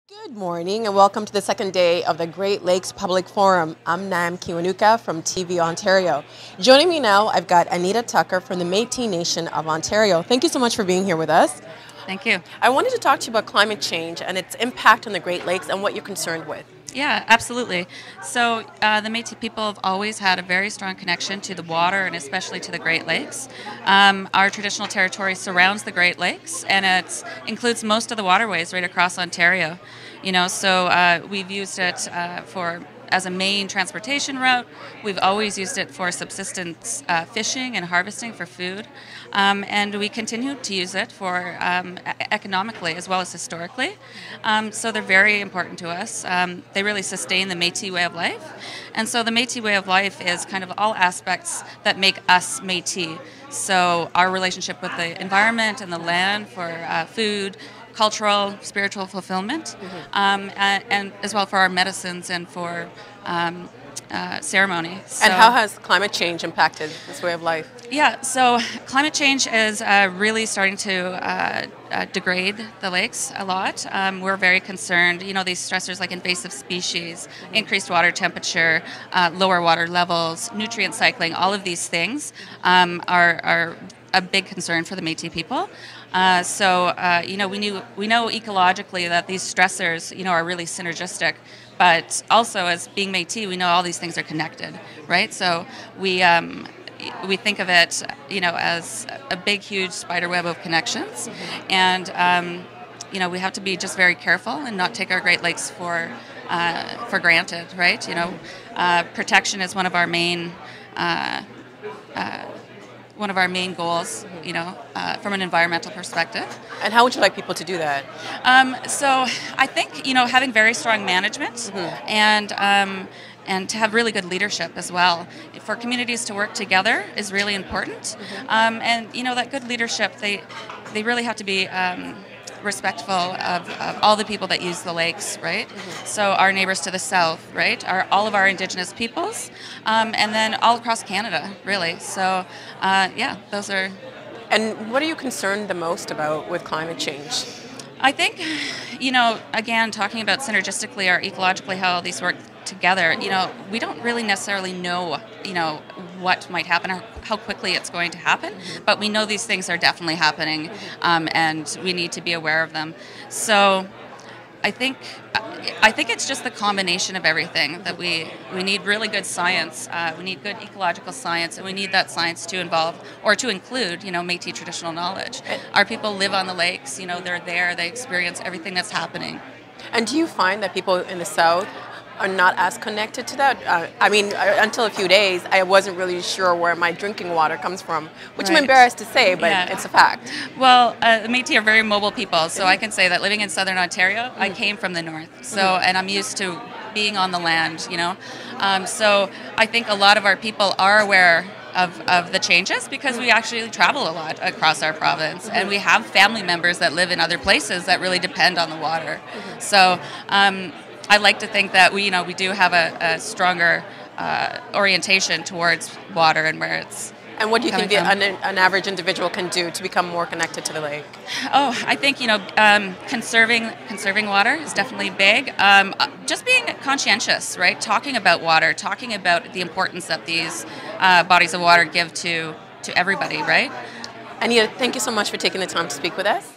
Good morning and welcome to the second day of the Great Lakes Public Forum. I'm Kiwanuka from TV Ontario. Joining me now, I've got Anita Tucker from the Metis Nation of Ontario. Thank you so much for being here with us. Thank you. I wanted to talk to you about climate change and its impact on the Great Lakes and what you're concerned with. Yeah, absolutely. So the Métis people have always had a very strong connection to the water and especially to the Great Lakes. Our traditional territory surrounds the Great Lakes and it includes most of the waterways right across Ontario. So we've used it as a main transportation route. We've always used it for subsistence fishing and harvesting for food. And we continue to use it for economically as well as historically. So they're very important to us. They really sustain the Métis way of life. And so the Métis way of life is kind of all aspects that make us Métis. So our relationship with the environment and the land for food, cultural, spiritual fulfillment, and as well for our medicines and for ceremony. And how has climate change impacted this way of life? Yeah, so climate change is really starting to degrade the lakes a lot. We're very concerned. These stressors like invasive species, increased water temperature, lower water levels, nutrient cycling, all of these things are a big concern for the Métis people. We know ecologically that these stressors, are really synergistic, but also as being Métis, we know all these things are connected, right? So we think of it, as a big, huge spider web of connections, and we have to be just very careful and not take our Great Lakes for granted, right? Protection is one of our main goals, from an environmental perspective. And how would you like people to do that? So I think, having very strong management and to have really good leadership as well. For communities to work together is really important. And, that good leadership, they really have to be respectful of all the people that use the lakes, right? So our neighbors to the south, right? All of our Indigenous peoples, and then all across Canada, really. So, those are... And what are you concerned the most about with climate change? I think, again, talking about synergistically or ecologically how all these work together, we don't really necessarily know, what might happen or how quickly it's going to happen, but we know these things are definitely happening, and we need to be aware of them. So I think it's just the combination of everything that we need really good science, we need good ecological science, and we need that science to involve or to include, Métis traditional knowledge. Our people live on the lakes, they're there, they experience everything that's happening. And do you find that people in the South are not as connected to that? Until a few days, I wasn't really sure where my drinking water comes from, which Right. I'm embarrassed to say, but it's a fact. Well, the Métis are very mobile people, so I can say that living in Southern Ontario, I came from the north, and I'm used to being on the land, So I think a lot of our people are aware of the changes because we actually travel a lot across our province, and we have family members that live in other places that really depend on the water. So I like to think that we do have a stronger orientation towards water and where it's. And what do you think an average individual can do to become more connected to the lake? Oh, I think conserving water is definitely big. Just being conscientious, right? Talking about water, talking about the importance that these bodies of water give to everybody, right? Anita, thank you so much for taking the time to speak with us.